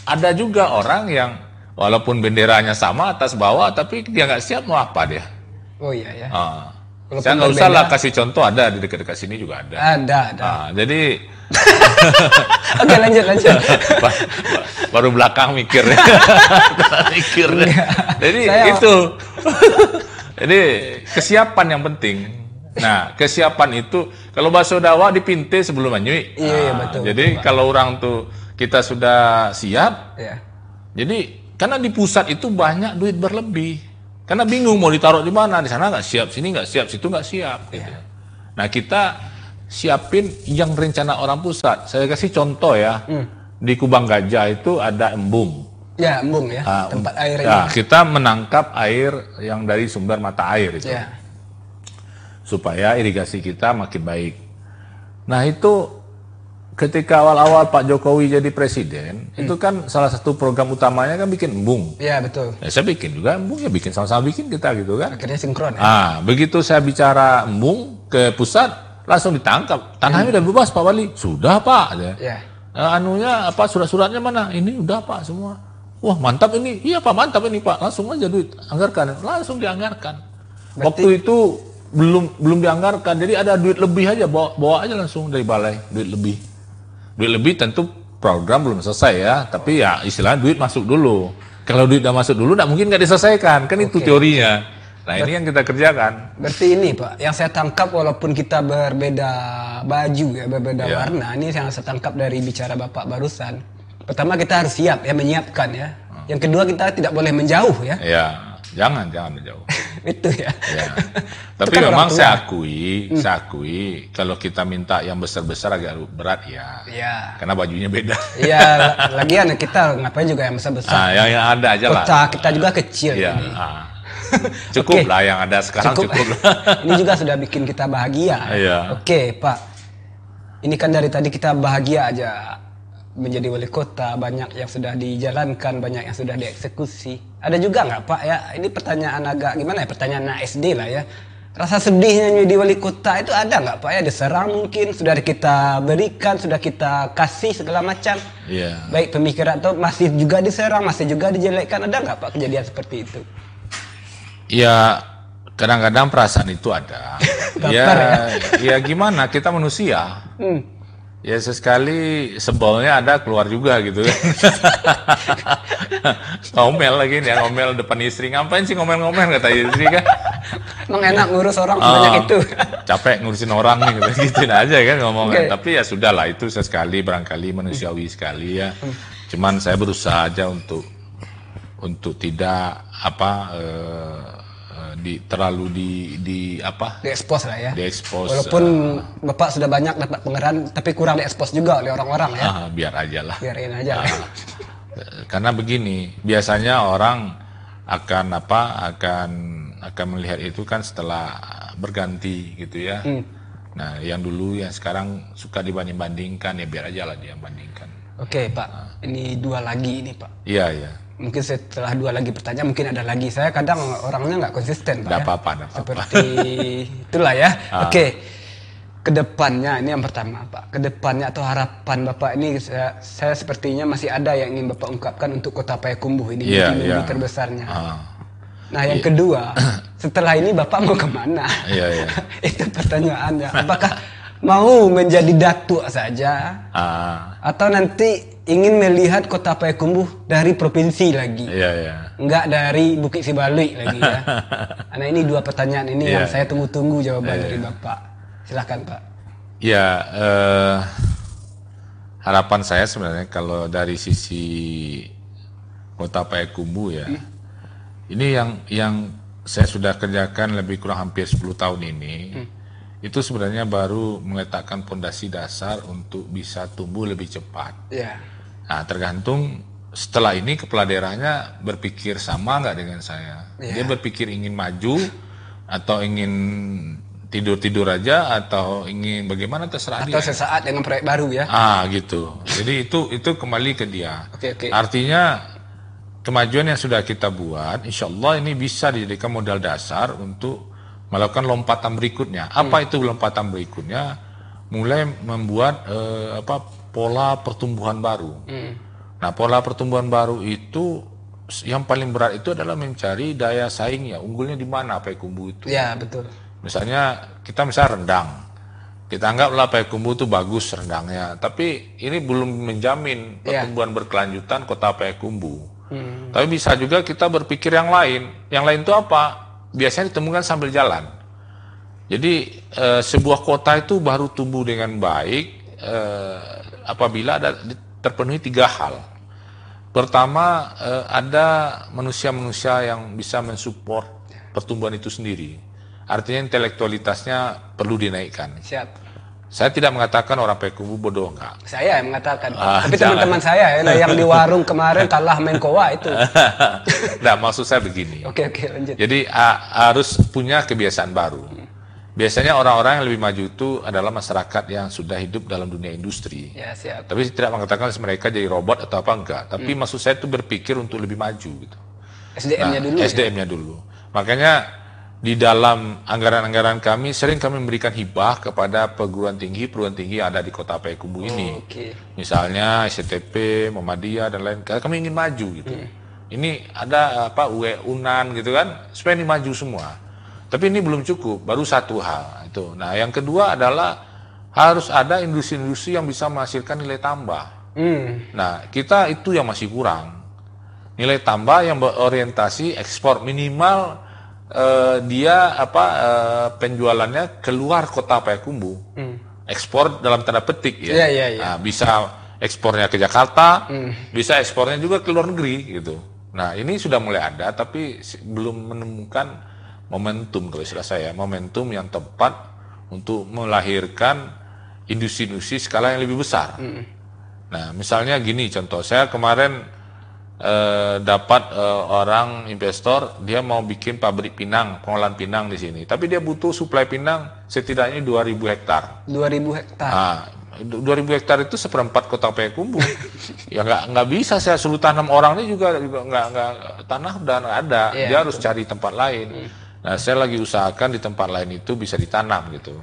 ada juga orang yang walaupun benderanya sama atas bawah, tapi dia nggak siap mau apa dia? Oh iya ya. Saya nggak usah lah kasih contoh, ada di dekat-dekat sini juga ada. Ada. Jadi Oke lanjut. baru belakang mikir. Mikir. Jadi itu. Jadi kesiapan yang penting. Nah kesiapan itu kalau bakso dawa dipinte sebelum anyui. Iya betul. Jadi kalau orang tuh kita sudah siap. Iya. Jadi karena di pusat itu banyak duit berlebih. Karena bingung mau ditaruh di mana, di sana nggak siap, sini nggak siap, situ nggak siap. Gitu. Nah kita siapin yang rencana orang pusat. Saya kasih contoh ya, di Kubang Gajah itu ada embung. Ya embung ya, tempat air. Ya, kita menangkap air yang dari sumber mata air itu, supaya irigasi kita makin baik. Nah itu ketika awal-awal Pak Jokowi jadi presiden, itu kan salah satu program utamanya kan bikin embung. Iya betul. Ya, saya bikin juga embung, ya bikin sama-sama bikin kita gitu kan. Akhirnya sinkron ya. Begitu saya bicara embung ke pusat, langsung ditangkap. Tanahnya udah bebas Pak Wali. Sudah Pak. Ya. Anunya apa, surat-suratnya mana? Ini udah Pak semua. Wah mantap ini. Iya Pak, mantap ini Pak. Langsung aja duit anggarkan. Langsung dianggarkan. Waktu itu belum dianggarkan. Jadi ada duit lebih aja, bawa aja langsung dari balai, duit lebih. Duit lebih tentu program belum selesai ya, tapi ya istilahnya duit masuk dulu. Kalau duit udah masuk dulu, nggak mungkin nggak diselesaikan, kan itu teorinya. Nah ini yang kita kerjakan. Berarti ini Pak, yang saya tangkap walaupun kita berbeda baju ya, berbeda warna, ini yang saya tangkap dari bicara Bapak barusan. Pertama kita harus siap ya, menyiapkan ya. Yang kedua kita tidak boleh menjauh ya. Ya, jangan menjauh. Itu ya. Tapi kan memang saya akui kalau kita minta yang besar-besar agak berat ya. Iya. Karena bajunya beda. Iya, lagian kita ngapain juga yang besar-besar. Yang ada aja lah. Kota kita juga kecil. Iya. Cukup lah yang ada sekarang cukup lah. Ini juga sudah bikin kita bahagia. Iya. Oke, Pak. Ini kan dari tadi kita bahagia aja. Menjadi wali kota, banyak yang sudah dijalankan, banyak yang sudah dieksekusi. Ada juga nggak Pak ya? Ini pertanyaan agak gimana ya? Pertanyaan anak SD lah ya. Rasa sedihnya menjadi wali kota itu ada nggak Pak ya? Diserang mungkin, sudah kita berikan, sudah kita kasih segala macam. Iya. Baik pemikiran atau masih juga diserang, masih juga dijelekkan. Ada nggak Pak kejadian seperti itu? Ya kadang-kadang perasaan itu ada. Ya gimana, kita manusia. Ya sesekali sebelnya ada keluar juga gitu kan. Ngomel lagi nih, ngomel depan istri. Ngapain sih ngomel-ngomel kata istri kan. Emang enak ngurus orang sebanyak itu. Capek ngurusin orang nih gitu. Gituin aja kan ngomongnya. Tapi ya sudahlah, itu sesekali barangkali manusiawi sekali ya. Cuman saya berusaha aja untuk tidak terlalu diekspos lah ya. Diekspos. Walaupun Bapak sudah banyak dapat pengerahan, tapi kurang diekspos juga oleh orang-orang ya. Biar aja lah. Biarin aja lah. Karena begini, biasanya orang akan melihat itu kan setelah berganti gitu ya. Nah, yang dulu yang sekarang suka dibanding-bandingkan, ya biar aja lah dia bandingkan. Oke Pak, ini dua lagi ini Pak. Iya. Mungkin setelah dua lagi pertanyaan, mungkin ada lagi. Saya kadang orangnya nggak konsisten Pak. Nggak apa-apa. Seperti itulah ya. Oke. Kedepannya, ini yang pertama Pak. Kedepannya atau harapan Bapak ini, saya sepertinya masih ada yang ingin Bapak ungkapkan untuk Kota Payakumbuh ini. Mimpi terbesarnya. Nah yang kedua, setelah ini Bapak mau kemana? Iya. Itu pertanyaannya. Apakah mau menjadi datuk saja? Atau nanti ingin melihat Kota Payakumbuh dari provinsi lagi? Iya. Enggak dari Bukit Sibalui lagi ya. Nah ini dua pertanyaan ini yang saya tunggu-tunggu jawaban dari Bapak. Silakan Pak. Ya, harapan saya sebenarnya kalau dari sisi Kota Payakumbuh ya, ini yang saya sudah kerjakan lebih kurang hampir 10 tahun ini, itu sebenarnya baru meletakkan fondasi dasar untuk bisa tumbuh lebih cepat. Nah, tergantung setelah ini kepala daerahnya berpikir sama nggak dengan saya. Dia berpikir ingin maju atau ingin tidur-tidur aja atau ingin bagaimana terserah Atau dia. sesaat dengan proyek baru ya. Gitu. Jadi itu kembali ke dia. Oke. Artinya kemajuan yang sudah kita buat, insya Allah ini bisa dijadikan modal dasar untuk melakukan lompatan berikutnya. Apa itu lompatan berikutnya? Mulai membuat pola pertumbuhan baru. Nah, pola pertumbuhan baru itu yang paling berat itu adalah mencari daya saingnya, unggulnya di mana Payakumbuh itu. Ya, betul. Misalnya kita rendang. Kita anggaplah Payakumbuh itu bagus rendangnya, tapi ini belum menjamin pertumbuhan berkelanjutan kota Payakumbuh. Tapi bisa juga kita berpikir yang lain. Yang lain itu apa? Biasanya ditemukan sambil jalan. Jadi sebuah kota itu baru tumbuh dengan baik apabila terpenuhi 3 hal. Pertama, ada manusia-manusia yang bisa mensupport pertumbuhan itu sendiri. Artinya intelektualitasnya perlu dinaikkan. Siap. Saya tidak mengatakan orang Payakumbuh bodoh, enggak. Saya yang mengatakan. Tapi teman-teman saya yang di warung kemarin kalah main kowa itu. Nah, maksud saya begini. Oke, lanjut. Jadi harus punya kebiasaan baru. Biasanya orang-orang yang lebih maju itu adalah masyarakat yang sudah hidup dalam dunia industri. Ya, siap. Tapi tidak mengatakan mereka jadi robot atau apa enggak. Tapi maksud saya itu berpikir untuk lebih maju gitu. SDM-nya dulu. SDM-nya dulu. Makanya di dalam anggaran-anggaran kami sering kami memberikan hibah kepada perguruan tinggi yang ada di kota Payakumbuh ini. Misalnya STP, Muhammadiyah dan lain. Kami ingin maju gitu. Ini ada UE, UNAN gitu kan, supaya ini maju semua. Tapi ini belum cukup, baru satu hal itu. Nah, yang kedua adalah harus ada industri-industri yang bisa menghasilkan nilai tambah. Nah, kita itu yang masih kurang. Nilai tambah yang berorientasi ekspor, minimal dia penjualannya keluar kota Payakumbuh. Ekspor dalam tanda petik ya. Nah, bisa ekspornya ke Jakarta, bisa ekspornya juga ke luar negeri gitu. Nah, ini sudah mulai ada tapi belum menemukan momentum, kalau istilah saya, momentum yang tepat untuk melahirkan industri-industri skala yang lebih besar. Nah, misalnya gini contoh, saya kemarin dapat orang investor, dia mau bikin pabrik pinang, pengolahan pinang di sini. Tapi dia butuh suplai pinang setidaknya 2.000 hektar. 2.000 hektar. Nah, 2.000 hektar itu seperempat kota Payakumbuh. Ya nggak bisa saya suruh tanam orang ini juga nggak tanah udah nggak ada. Dia harus cari tempat lain. Nah, saya lagi usahakan di tempat lain itu bisa ditanam gitu.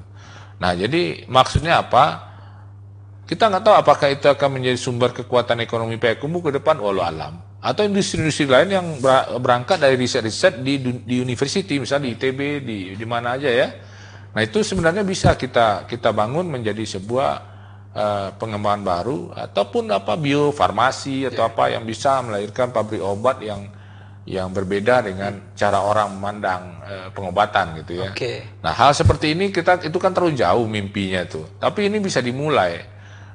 Nah, jadi maksudnya apa? Kita nggak tahu apakah itu akan menjadi sumber kekuatan ekonomi Payakumbuh ke depan, walau alam. Atau industri-industri lain yang berangkat dari riset-riset di university, misalnya di ITB, di mana aja ya. Nah, itu sebenarnya bisa kita bangun menjadi sebuah pengembangan baru, ataupun biofarmasi atau apa yang bisa melahirkan pabrik obat yang berbeda dengan cara orang memandang pengobatan gitu ya. Nah, hal seperti ini itu kan terlalu jauh mimpinya tuh. Tapi ini bisa dimulai.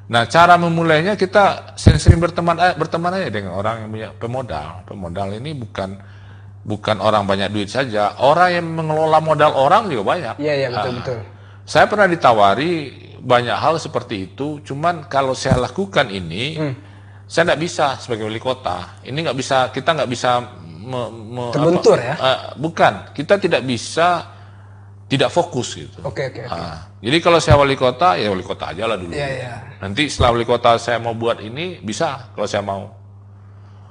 Nah, cara memulainya kita sering berteman aja dengan orang yang punya pemodal. Pemodal ini bukan orang banyak duit saja, orang yang mengelola modal orang juga banyak. Iya, betul. Saya pernah ditawari banyak hal seperti itu, cuman kalau saya lakukan ini, saya nggak bisa sebagai wali kota. Ini nggak bisa, kita nggak bisa terbentur ya? Bukan, kita tidak bisa tidak fokus gitu. Oke. Jadi kalau saya wali kota, ya wali kota aja lah dulu. Iya. Nanti setelah wali kota saya mau buat ini, bisa kalau saya mau.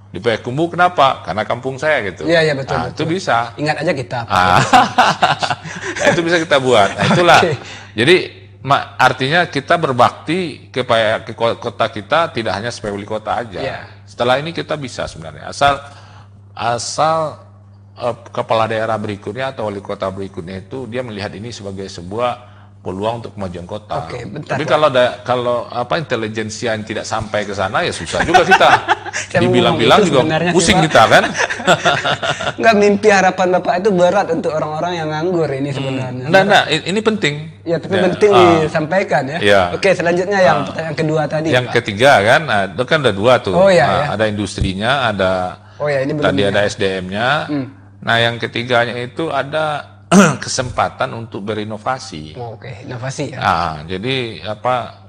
Di Payakumbuh kenapa? Karena kampung saya gitu. Iya, betul. Itu bisa. Ingat aja kita. Nah, itu bisa kita buat. Nah, itulah. Jadi artinya kita berbakti ke kota kita tidak hanya sebagai wali kota aja. Setelah ini kita bisa sebenarnya. Asal kepala daerah berikutnya atau wali kota berikutnya itu dia melihat ini sebagai sebuah peluang untuk kemajuan kota. Tapi kalau intelijensia yang tidak sampai ke sana ya susah juga kita. Dibilang-bilang juga pusing kita kan. Enggak, mimpi harapan Bapak itu berat untuk orang-orang yang nganggur ini sebenarnya. Nah, ini penting. Ya, tapi penting disampaikan ya. Oke, selanjutnya yang pertanyaan kedua tadi. Yang ketiga kan, itu kan ada 2 tuh. Ada industrinya, ada tadi ada SDM-nya. Nah, yang ketiganya itu ada kesempatan untuk berinovasi. Inovasi ya. Jadi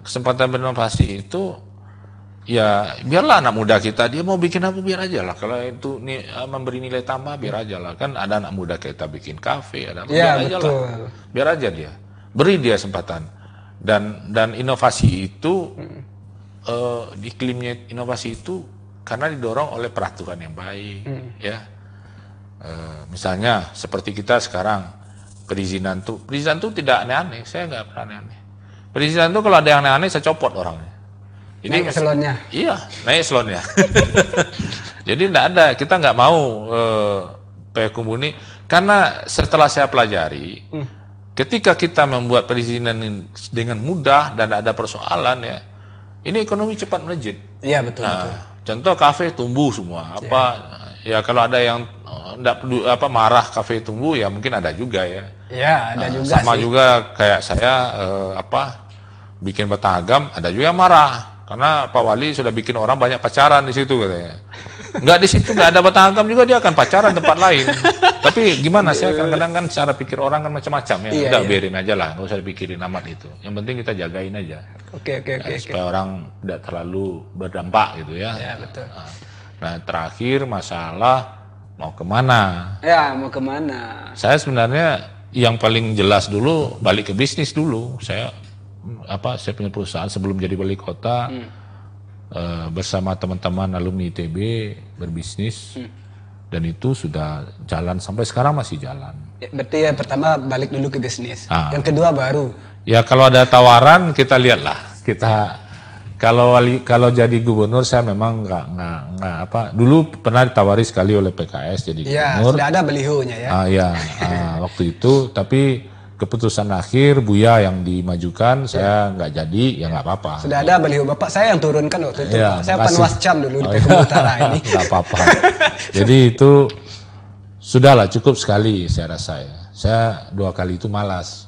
kesempatan berinovasi itu ya biarlah anak muda kita, dia mau bikin apa biar aja lah. Kalau itu memberi nilai tambah biar aja lah. Kan ada anak muda kita bikin kafe, biar aja lah. Biar aja dia, beri dia kesempatan. Dan inovasi itu, iklimnya inovasi itu karena didorong oleh peraturan yang baik, ya. Misalnya seperti kita sekarang perizinan tuh tidak aneh-aneh. Saya nggak pernah aneh-aneh. Perizinan tuh kalau ada yang aneh-aneh saya copot orangnya. Jadi, naik eselonnya. Iya, naik eselonnya. Jadi tidak ada, kita nggak mau Payakumbuh ini, karena setelah saya pelajari, ketika kita membuat perizinan dengan mudah dan ada persoalan ya, ini ekonomi cepat melejit. Iya betul. Betul. Contoh kafe tumbuh semua, ya kalau ada yang marah kafe tumbuh ya mungkin ada juga ya. Iya ada juga. Sama sih. Juga kayak saya bikin Batagam, ada juga yang marah. Karena Pak Wali sudah bikin orang banyak pacaran di situ katanya. Enggak, di situ enggak ada Batagam juga, dia akan pacaran tempat lain. Tapi gimana, saya kadang-kadang kan cara pikir orang kan macam-macam ya. Udah biarin aja lah, nggak usah dipikirin amat itu. Yang penting kita jagain aja. Oke. Supaya orang tidak terlalu berdampak gitu ya. Iya betul. Nah terakhir masalah mau kemana? Ya mau kemana? Saya sebenarnya yang paling jelas dulu balik ke bisnis dulu. Saya punya perusahaan sebelum jadi wali kota, bersama teman-teman alumni ITB berbisnis, dan itu sudah jalan sampai sekarang masih jalan. Ya, berarti ya pertama balik dulu ke bisnis, yang kedua baru. Ya kalau ada tawaran kita lihatlah. Kita kalau jadi gubernur saya memang nggak dulu pernah ditawari sekali oleh PKS jadi gubernur. Sudah ada balihonya ya. Waktu itu tapi keputusan akhir Buya yang dimajukan, saya nggak jadi, ya nggak apa-apa. Sudah ada baliho bapak saya yang turunkan waktu itu. Saya panwascam dulu di Payakumbuh Utara ini. Nggak apa-apa. Jadi itu sudahlah, cukup sekali saya rasa ya. Saya 2 kali itu malas.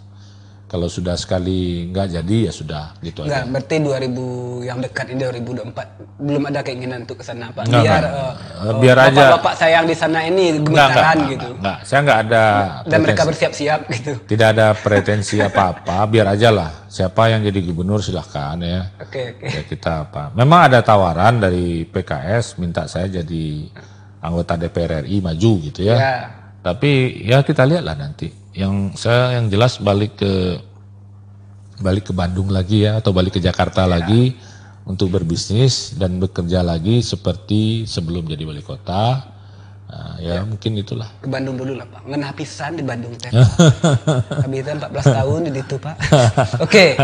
Kalau sudah sekali nggak jadi ya sudah gitu aja. Berarti 2000 yang dekat ini 2024 belum ada keinginan untuk ke sana Pak. Biar aja. Bapak saya yang di sana ini gemetaran gitu. Enggak, saya nggak ada. Dan mereka bersiap-siap gitu. Tidak ada pretensi apa-apa, biar aja lah. Siapa yang jadi gubernur silahkan ya. Oke. Ya kita apa. Memang ada tawaran dari PKS minta saya jadi anggota DPR RI maju gitu ya. Tapi ya kita lihatlah nanti. Yang jelas balik ke Bandung lagi ya, atau balik ke Jakarta lagi untuk berbisnis dan bekerja lagi seperti sebelum jadi wali kota. Mungkin itulah. Ke Bandung dulu lah Pak, ngenah pisan di Bandung teh. Habis 14 tahun di situ Pak. Oke,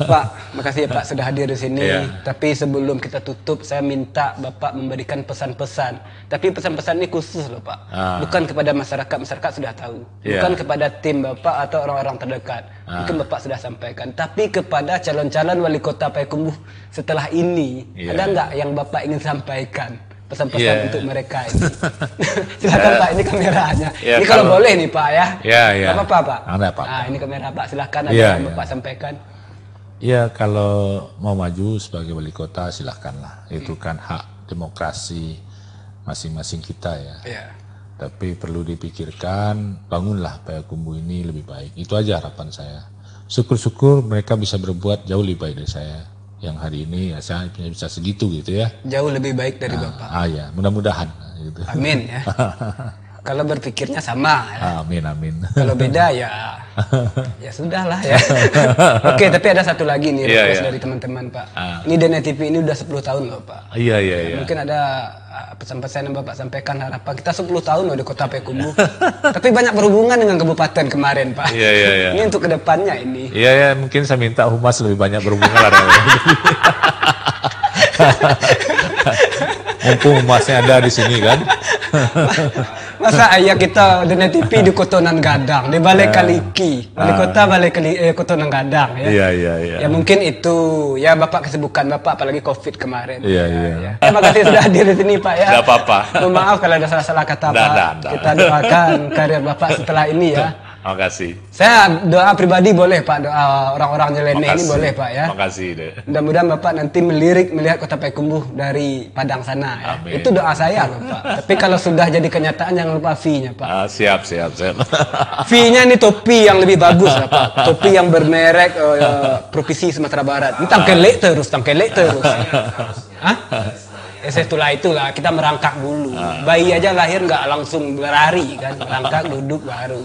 Pak, makasih ya Pak sudah hadir di sini. Tapi sebelum kita tutup, saya minta Bapak memberikan pesan-pesan. Tapi pesan-pesan ini khusus loh Pak, bukan kepada masyarakat sudah tahu, bukan kepada tim Bapak atau orang-orang terdekat. Mungkin Bapak sudah sampaikan, tapi kepada calon-calon wali kota Payakumbuh setelah ini, ada nggak yang Bapak ingin sampaikan? Pesan-pesan untuk mereka ini. Silakan Pak, ini kameranya. Ini kalau boleh nih Pak ya. Iya. Apa-apa Pak? Ada apa-apa. Ini kamera Pak, silakan ada yang Bapak sampaikan. Ya kalau mau maju sebagai wali kota silahkanlah. Itu kan hak demokrasi masing-masing kita ya. Tapi perlu dipikirkan, bangunlah Payakumbuh ini lebih baik. Itu aja harapan saya. Syukur-syukur mereka bisa berbuat jauh lebih baik dari saya. Yang hari ini ya saya bisa segitu gitu ya. Jauh lebih baik dari Bapak. Ya, mudah-mudahan gitu. Amin ya. Kalau berpikirnya sama ya. Amin. Kalau beda ya sudahlah ya. Oke, tapi ada satu lagi nih request dari teman-teman Pak. Ini Dene TV ini udah 10 tahun loh Pak. Iya. Mungkin ada pesan-pesan yang Bapak sampaikan, harapan kita 10 tahun loh di kota Payakumbuh. Tapi banyak berhubungan dengan kabupaten kemarin Pak. Iya. Ini untuk kedepannya ini. Iya, mungkin saya minta humas lebih banyak berhubungan lah. Mumpung humasnya ada di sini kan. Masa ayah kita Dene TV di Kotonan Gadang, di Balai Kaliki, wali kota Balai Kotonan Gadang ya. Iya. Ya mungkin itu ya Bapak kesibukan Bapak apalagi Covid kemarin. Iya. Terima kasih sudah hadir di sini Pak ya. Tidak apa-apa. Maaf kalau ada salah-salah kata Pak. Kita doakan karir Bapak setelah ini ya. Terima kasih. Saya doa pribadi boleh Pak, doa orang-orang nyeleneh ini boleh Pak ya. Terima kasih deh. Mudah-mudahan Bapak nanti melihat kota Payakumbuh dari Padang sana ya. Amin. Itu doa saya loh Pak. Tapi kalau sudah jadi kenyataan jangan lupa fee-nya Pak. Siap. Fee-nya ini topi yang lebih bagus lah Pak. Topi yang bermerek Provinsi Sumatera Barat. Ini tangkelek terus. Hah? Setelah itulah kita merangkak dulu. Bayi aja lahir nggak langsung berlari kan, merangkak duduk baru.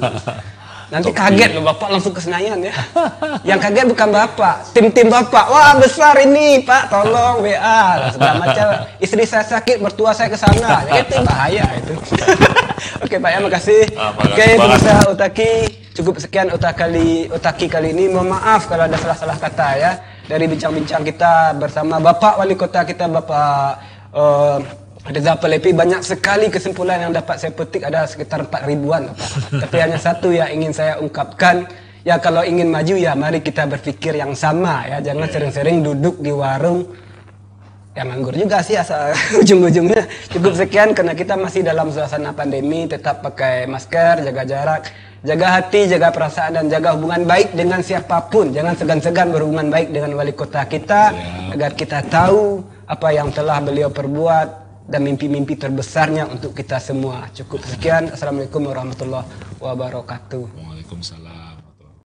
Nanti kaget loh bapak langsung ke Senayan ya. Yang kaget bukan bapak, tim bapak. Wah besar ini pak, tolong WA. Segala macam. Istri saya sakit, mertua saya ke sana. Itu bahaya itu. Oke Pak ya, makasih. Oke pemirsa Otaki, cukup sekian Otaki kali ini. Mohon maaf kalau ada salah-salah kata ya. Dari bincang-bincang kita bersama Bapak Wali Kota kita, Bapak Reza Palepi, banyak sekali kesimpulan yang dapat saya petik, ada sekitar 4.000-an tapi hanya satu yang ingin saya ungkapkan, ya kalau ingin maju ya mari kita berpikir yang sama ya, jangan sering-sering duduk di warung yang nganggur juga sih asal ujung-ujungnya. Cukup sekian karena kita masih dalam suasana pandemi, tetap pakai masker, jaga jarak, jaga hati, jaga perasaan dan jaga hubungan baik dengan siapapun. Jangan segan-segan berhubungan baik dengan wali kota kita agar kita tahu apa yang telah beliau perbuat dan mimpi-mimpi terbesarnya untuk kita semua. Cukup sekian. Assalamualaikum warahmatullahi wabarakatuh. Waalaikumsalam.